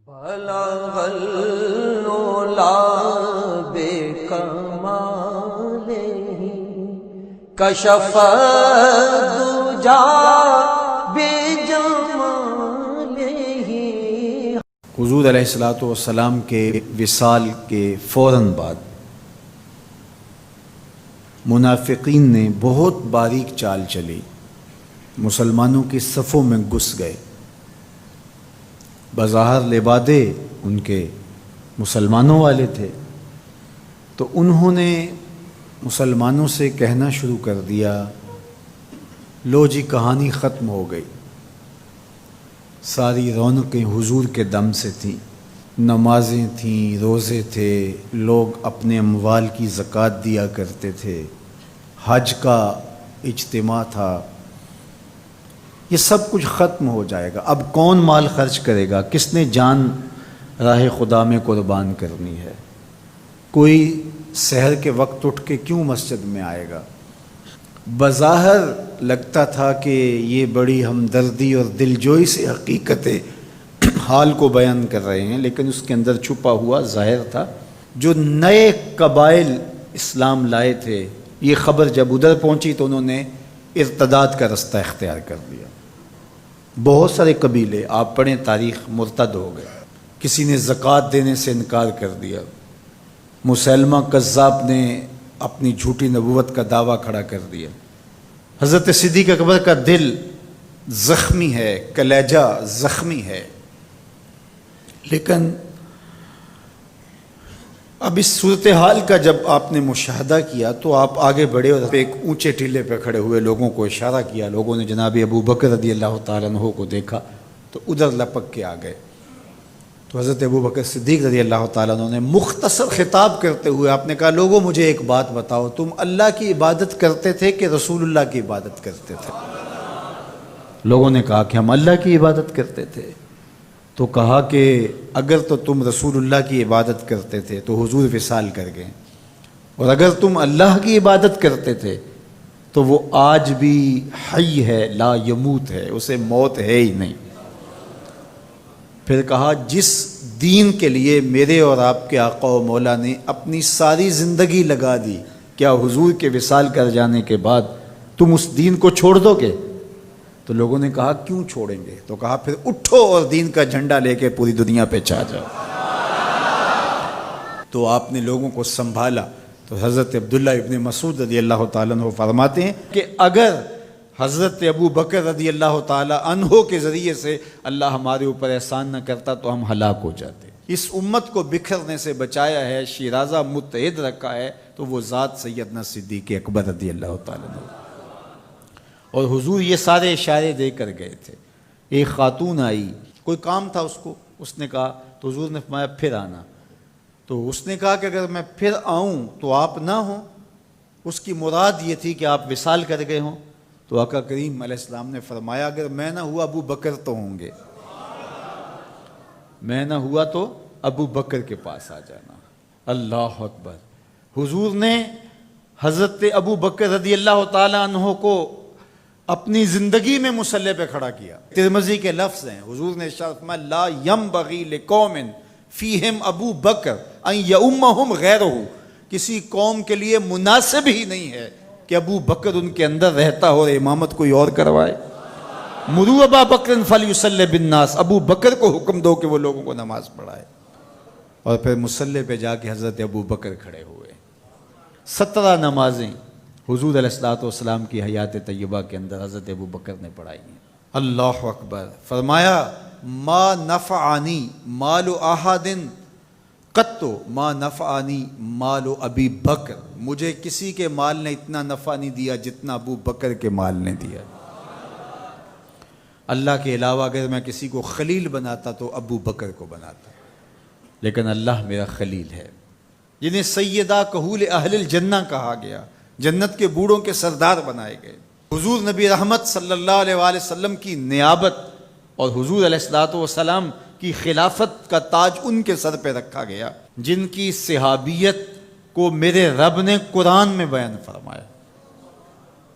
بلغ العلا بکمالہ کشف الدجا بجمالہ۔ حضور علیہ الصلوۃ والسلام کے وصال کے فوراً بعد منافقین نے بہت باریک چال چلی، مسلمانوں کی صفوں میں گھس گئے۔ بظاہر لبادے ان کے مسلمانوں والے تھے، تو انہوں نے مسلمانوں سے کہنا شروع کر دیا، لو جی کہانی ختم ہو گئی، ساری رونقیں حضور کے دم سے تھیں، نمازیں تھیں، روزے تھے، لوگ اپنے اموال کی زکوٰۃ دیا کرتے تھے، حج کا اجتماع تھا، یہ سب کچھ ختم ہو جائے گا۔ اب کون مال خرچ کرے گا؟ کس نے جان راہ خدا میں قربان کرنی ہے؟ کوئی سحر کے وقت اٹھ کے کیوں مسجد میں آئے گا؟ بظاہر لگتا تھا کہ یہ بڑی ہمدردی اور دلجوئی سے حقیقت حال کو بیان کر رہے ہیں، لیکن اس کے اندر چھپا ہوا ظاہر تھا۔ جو نئے قبائل اسلام لائے تھے، یہ خبر جب ادھر پہنچی تو انہوں نے ارتداد کا رستہ اختیار کر لیا۔ بہت سارے قبیلے، آپ پڑھیں تاریخ، مرتد ہو گئے۔ کسی نے زکوٰۃ دینے سے انکار کر دیا، مسیلمہ کذاب نے اپنی جھوٹی نبوت کا دعویٰ کھڑا کر دیا۔ حضرت صدیق اکبر کا دل زخمی ہے، کلیجہ زخمی ہے، لیکن اب اس صورتحال کا جب آپ نے مشاہدہ کیا تو آپ آگے بڑھے اور ایک اونچے ٹیلے پہ کھڑے ہوئے لوگوں کو اشارہ کیا۔ لوگوں نے جناب ابو بکر رضی اللہ تعالیٰ عنہ کو دیکھا تو ادھر لپک کے آ گئے۔ تو حضرت ابو بکر صدیق رضی اللہ تعالیٰ عنہ نے مختصر خطاب کرتے ہوئے آپ نے کہا، لوگوں مجھے ایک بات بتاؤ، تم اللہ کی عبادت کرتے تھے کہ رسول اللہ کی عبادت کرتے تھے؟ لوگوں نے کہا کہ ہم اللہ کی عبادت کرتے تھے۔ تو کہا کہ اگر تو تم رسول اللہ کی عبادت کرتے تھے تو حضور وصال کر گئے، اور اگر تم اللہ کی عبادت کرتے تھے تو وہ آج بھی حی ہے، لا یموت ہے، اسے موت ہے ہی نہیں۔ پھر کہا، جس دین کے لیے میرے اور آپ کے آقا و مولا نے اپنی ساری زندگی لگا دی، کیا حضور کے وصال کر جانے کے بعد تم اس دین کو چھوڑ دو گے؟ تو لوگوں نے کہا کیوں چھوڑیں گے؟ تو کہا پھر اٹھو اور دین کا جھنڈا لے کے پوری دنیا پہ چھا جاؤ۔ تو آپ نے لوگوں کو سنبھالا۔ تو حضرت عبداللہ ابن مسعود رضی اللہ تعالیٰ عنہ فرماتے ہیں کہ اگر حضرت ابو بکر رضی اللہ تعالیٰ عنہ کے ذریعے سے اللہ ہمارے اوپر احسان نہ کرتا تو ہم ہلاک ہو جاتے۔ اس امت کو بکھرنے سے بچایا ہے، شیرازہ متحد رکھا ہے، تو وہ ذات سیدنا صدیق اکبر رضی اللہ تعالیٰ عنہ۔ اور حضور یہ سارے اشارے دے کر گئے تھے۔ ایک خاتون آئی، کوئی کام تھا اس کو، اس نے کہا، تو حضور نے فرمایا پھر آنا۔ تو اس نے کہا کہ اگر میں پھر آؤں تو آپ نہ ہوں، اس کی مراد یہ تھی کہ آپ وصال کر گئے ہوں۔ تو آقا کریم علیہ السلام نے فرمایا، اگر میں نہ ہوا ابو بکر تو ہوں گے، میں نہ ہوا تو ابو بکر کے پاس آ جانا۔ اللہ اکبر۔ حضور نے حضرت ابو بکر رضی اللہ تعالیٰ عنہ کو اپنی زندگی میں مصلی پہ کھڑا کیا۔ ترمذی کے لفظ ہیں، حضور نے ارشاد فرمایا، لا ینبغی لقوم فیہم ابو بکر ان یؤمہم غیرہ، کسی قوم کے لیے مناسب ہی نہیں ہے کہ ابو بکر ان کے اندر رہتا ہو اور امامت کوئی اور کروائے۔ مروا ابا بکر فلیصلی بالناس، ابو بکر کو حکم دو کہ وہ لوگوں کو نماز پڑھائے۔ اور پھر مصلی پہ جا کے حضرت ابو بکر کھڑے ہوئے۔ 17 نمازیں حضور علیہ الصلوۃ والسلام کی حیات طیبہ کے اندر حضرت ابو بکر نے پڑھائی ہیں۔ اللہ اکبر۔ فرمایا، ما نفعنی مال احد قط ما نفعنی مال ابی بکر، مجھے کسی کے مال نے اتنا نفع نہیں دیا جتنا ابو بکر کے مال نے دیا۔ اللہ کے علاوہ اگر میں کسی کو خلیل بناتا تو ابو بکر کو بناتا، لیکن اللہ میرا خلیل ہے، جنہیں سیدہ کہول اہل الجنہ کہا گیا، جنت کے بوڑھوں کے سردار بنائے گئے۔ حضور نبی رحمت صلی اللہ علیہ وآلہ وسلم کی نیابت اور حضور علیہ الصلوۃ والسلام کی خلافت کا تاج ان کے سر پہ رکھا گیا، جن کی صحابیت کو میرے رب نے قرآن میں بیان فرمایا۔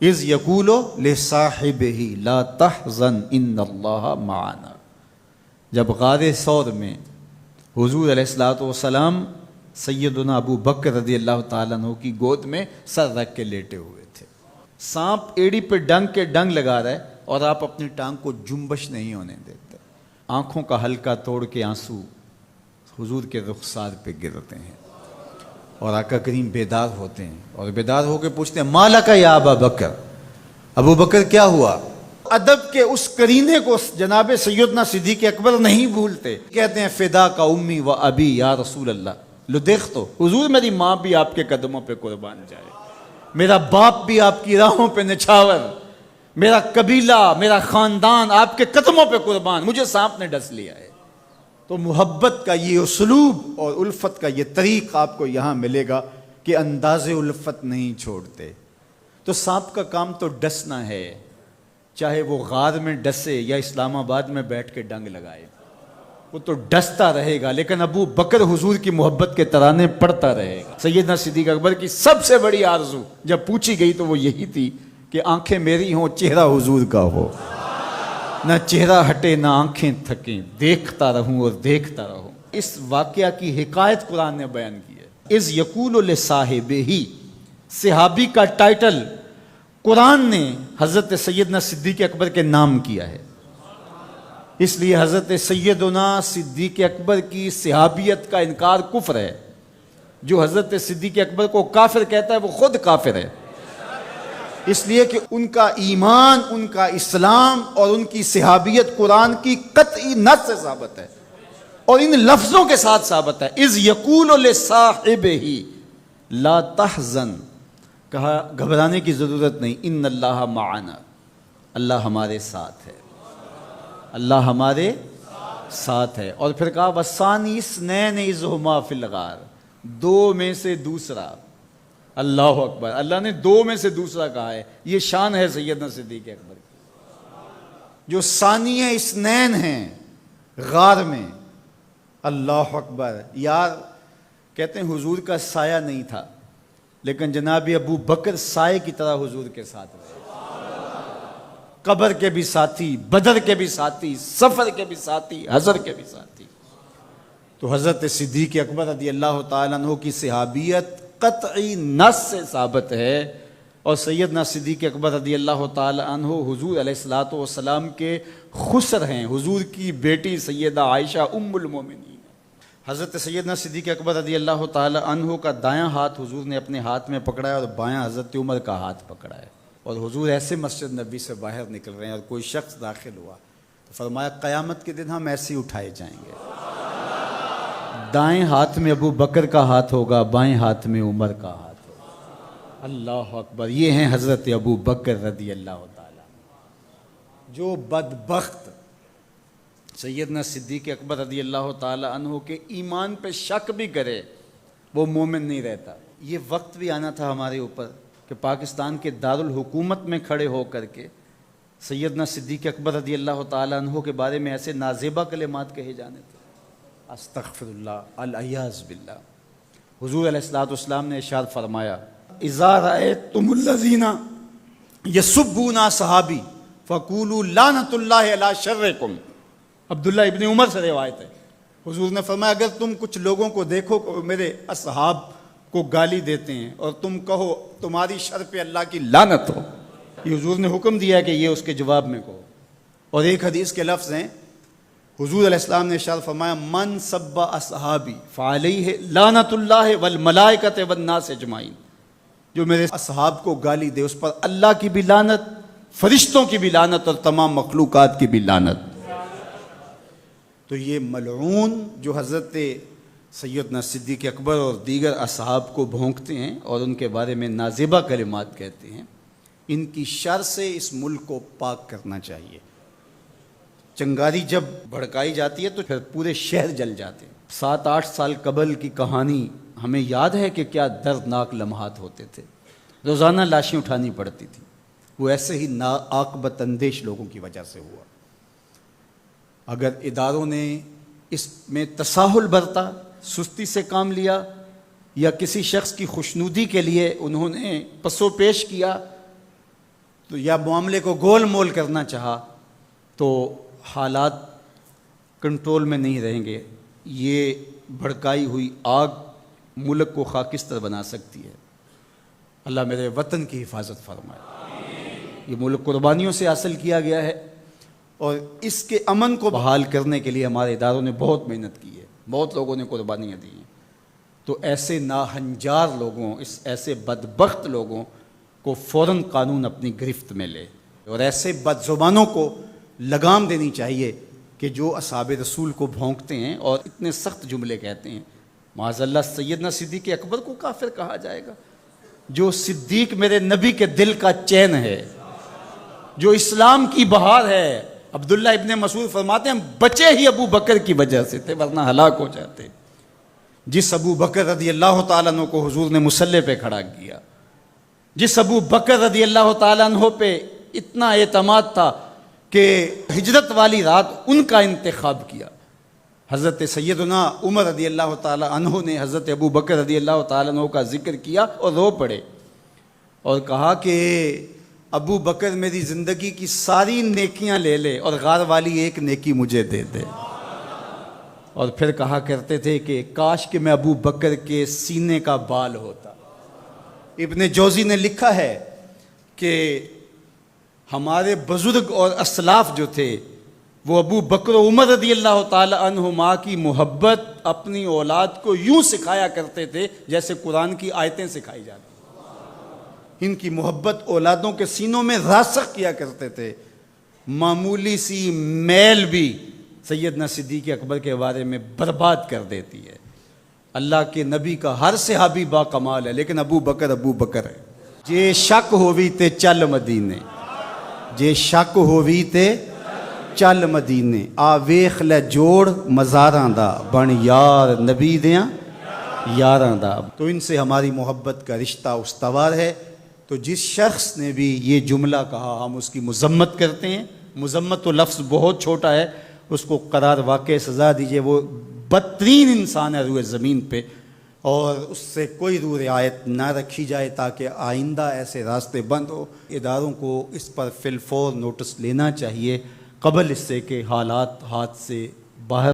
اذ یقول لصاحبہ لا تحزن ان اللہ معنا، جب غار ثور میں حضور علیہ الصلوۃ والسلام سیدنا ابو بکر رضی اللہ تعالیٰ عنہ کی گود میں سر رکھ کے لیٹے ہوئے تھے. سانپ ایڑی پہ ڈنگ کے ڈنگ لگا رہا ہے اور آپ اپنی ٹانگ کو جنبش نہیں ہونے دیتے. آنکھوں کا ہلکا توڑ کے آنسو حضور کے رخسار پہ گرتے ہیں اور آقا کریم بیدار ہوتے ہیں اور بیدار ہو کے پوچھتے ہیں مالک یا ابا بکر، ابو بکر کیا ہوا؟ ادب کے اس قرینے کو جناب سیدنا صدیق اکبر نہیں بھولتے. کہتے ہیں فدا کا امی و ابی یا رسول اللہ. لو دیکھ تو حضور میری ماں بھی آپ کے قدموں پہ قربان جائے، میرا باپ بھی آپ کی راہوں پہ نچھاور، میرا قبیلہ میرا خاندان آپ کے قدموں پہ قربان، مجھے سانپ نے ڈس لیا ہے. تو محبت کا یہ اسلوب اور الفت کا یہ طریق آپ کو یہاں ملے گا کہ انداز الفت نہیں چھوڑتے. تو سانپ کا کام تو ڈسنا ہے، چاہے وہ غار میں ڈسے یا اسلام آباد میں بیٹھ کے ڈنگ لگائے، وہ تو ڈستا رہے گا. لیکن ابو بکر حضور کی محبت کے ترانے پڑھتا رہے گا. سیدنا صدیق اکبر کی سب سے بڑی آرزو جب پوچھی گئی تو وہ یہی تھی کہ آنکھیں میری ہوں، چہرہ حضور کا ہو، نہ چہرہ ہٹے نہ آنکھیں تھکیں، دیکھتا رہوں اور دیکھتا رہوں. اس واقعہ کی حکایت قرآن نے بیان کی ہے. اذ یقول لصاحبہ، صحابی کا ٹائٹل قرآن نے حضرت سیدنا صدیق اکبر کے نام کیا ہے. اس لیے حضرت سیدنا صدیق اکبر کی صحابیت کا انکار کفر ہے. جو حضرت صدیق اکبر کو کافر کہتا ہے وہ خود کافر ہے، اس لیے کہ ان کا ایمان، ان کا اسلام اور ان کی صحابیت قرآن کی قطعی نص سے ثابت ہے اور ان لفظوں کے ساتھ ثابت ہے. اذ یقول لصاحبہ لا تحزن، کہا گھبرانے کی ضرورت نہیں، ان اللہ معنا، اللہ ہمارے ساتھ ہے، اللہ ہمارے ساتھ ہے. اور پھر کہا وَالثَّانِي اثْنَيْنِ اذ هُمَا فِي الْغَارِ، دو میں سے دوسرا. اللہ اکبر، اللہ نے دو میں سے دوسرا کہا ہے. یہ شان ہے سیدنا صدیق اکبر کی، جو ثانی اثنین ہیں غار میں. اللہ اکبر. یار کہتے ہیں حضور کا سایہ نہیں تھا، لیکن جناب ابو بکر سائے کی طرح حضور کے ساتھ رہے. قبر کے بھی ساتھی، بدر کے بھی ساتھی، سفر کے بھی ساتھی، حضر کے بھی ساتھی. تو حضرت صدیق اکبر رضی اللہ تعالیٰ عنہ کی صحابیت قطعی نص سے ثابت ہے. اور سیدنا صدیق اکبر رضی اللہ تعالیٰ عنہ حضور علیہ الصلوۃ والسلام کے خسر ہیں. حضور کی بیٹی سیدہ عائشہ ام المومنین. حضرت سیدنا صدیق اکبر رضی اللہ تعالیٰ عنہ کا دایاں ہاتھ حضور نے اپنے ہاتھ میں پکڑا ہے اور بایاں حضرت عمر کا ہاتھ پکڑا ہے. اور حضور ایسے مسجد نبی سے باہر نکل رہے ہیں اور کوئی شخص داخل ہوا تو فرمایا قیامت کے دن ہم ایسے ہی اٹھائے جائیں گے. دائیں ہاتھ میں ابو بکر کا ہاتھ ہوگا، بائیں ہاتھ میں عمر کا ہاتھ ہوگا. اللہ اکبر. یہ ہیں حضرت ابو بکر رضی اللہ تعالیٰ. جو بدبخت سیدنا صدیق اکبر رضی اللہ تعالیٰ عنہ کے ایمان پہ شک بھی کرے وہ مومن نہیں رہتا. یہ وقت بھی آنا تھا ہمارے اوپر کہ پاکستان کے دارالحکومت میں کھڑے ہو کر کے سیدنا صدیق اکبر رضی اللہ تعالیٰ عنہ کے بارے میں ایسے نازیبہ کلمات کہے جانے تھے. استغفر اللہ، العیاذ باللہ. حضور علیہ الصلوۃ والسلام نے ارشاد فرمایا اذا رأیتم الذین یسبون صحابی فقولوا لعنۃ اللہ علی شرکم. عبداللہ ابن عمر سے روایت ہے. حضور نے فرمایا اگر تم کچھ لوگوں کو دیکھو کہ میرے اصحاب کو گالی دیتے ہیں اور تم کہو تمہاری شر پہ اللہ کی لعنت ہو. یہ حضور نے حکم دیا ہے کہ یہ اس کے جواب میں کہو. اور ایک حدیث کے لفظ ہیں حضور علیہ السلام نے ارشاد فرمایا من سب اصحابی فعلیہ لعنت اللہ والملائکۃ والناس اجمعین. جو میرے اصحاب کو گالی دے اس پر اللہ کی بھی لعنت، فرشتوں کی بھی لعنت اور تمام مخلوقات کی بھی لعنت. تو یہ ملعون جو حضرت سیدنا صدیق اکبر اور دیگر اصحاب کو بھونکتے ہیں اور ان کے بارے میں نازیبہ کلمات کہتے ہیں، ان کی شر سے اس ملک کو پاک کرنا چاہیے. چنگاری جب بھڑکائی جاتی ہے تو پھر پورے شہر جل جاتے ہیں. 7-8 سال قبل کی کہانی ہمیں یاد ہے کہ کیا دردناک لمحات ہوتے تھے. روزانہ لاشیں اٹھانی پڑتی تھیں. وہ ایسے ہی ناعاقبت اندیش لوگوں کی وجہ سے ہوا. اگر اداروں نے اس میں تساہل برتا، سستی سے کام لیا، یا کسی شخص کی خوشنودی کے لیے انہوں نے پس و پیش کیا تو یا معاملے کو گول مول کرنا چاہا تو حالات کنٹرول میں نہیں رہیں گے. یہ بھڑکائی ہوئی آگ ملک کو خاکستر بنا سکتی ہے۔ اللہ میرے وطن کی حفاظت فرمائے۔ یہ ملک قربانیوں سے حاصل کیا گیا ہے، اور اس کے امن کو بحال کرنے کے لیے ہمارے اداروں نے بہت محنت کی ہے، بہت لوگوں نے قربانیاں دی ہیں۔ تو ایسے ناہنجار لوگوں، ایسے بدبخت لوگوں کو فوراً قانون اپنی گرفت میں لے، اور ایسے بد زبانوں کو لگام دینی چاہیے کہ جو اصحاب رسول کو بھونکتے ہیں اور اتنے سخت جملے کہتے ہیں۔ معاذ اللہ سیدنا صدیق اکبر کو کافر کہا جائے گا؟ جو صدیق میرے نبی کے دل کا چین ہے، جو اسلام کی بہار ہے۔ عبداللہ ابن مسعود فرماتے ہیں ہم بچے ہی ابو بکر کی وجہ سے تھے، ورنہ ہلاک ہو جاتے۔ جس ابو بکر رضی اللہ تعالیٰ عنہ کو حضور نے مصلی پہ کھڑا کیا، جس ابو بکر رضی اللہ تعالیٰ عنہ پہ اتنا اعتماد تھا کہ ہجرت والی رات ان کا انتخاب کیا، حضرت سیدنا عمر رضی اللہ تعالیٰ عنہ نے حضرت ابو بکر رضی اللہ تعالیٰ عنہ کا ذکر کیا اور رو پڑے، اور کہا کہ ابو بکر میری زندگی کی ساری نیکیاں لے لے اور غار والی ایک نیکی مجھے دے دے۔ اور پھر کہا کرتے تھے کہ کاش کہ میں ابو بکر کے سینے کا بال ہوتا۔ ابن جوزی نے لکھا ہے کہ ہمارے بزرگ اور اسلاف جو تھے وہ ابو بکر و عمر رضی اللہ تعالی عنہما کی محبت اپنی اولاد کو یوں سکھایا کرتے تھے جیسے قرآن کی آیتیں سکھائی جاتی۔ ان کی محبت اولادوں کے سینوں میں راسخ کیا کرتے تھے۔ معمولی سی میل بھی سیدنا صدیق اکبر کے بارے میں برباد کر دیتی ہے۔ اللہ کے نبی کا ہر صحابی با کمال ہے، لیکن ابو بکر ہے۔ جے شک ہووی تے چل مدینے، جے شک ہووی تے چل مدینے، آ ویخ لے جوڑ مزاراں دا، بن یار نبی دیاں یاراں دا۔ تو ان سے ہماری محبت کا رشتہ استوار ہے۔ تو جس شخص نے بھی یہ جملہ کہا ہم اس کی مذمت کرتے ہیں۔ مذمت تو لفظ بہت چھوٹا ہے، اس کو قرار واقع سزا دیجئے۔ وہ بدترین انسان ہے روئے زمین پہ، اور اس سے کوئی روح رعایت نہ رکھی جائے تاکہ آئندہ ایسے راستے بند ہو۔ اداروں کو اس پر فی الفور نوٹس لینا چاہیے قبل اس سے کہ حالات ہاتھ سے باہر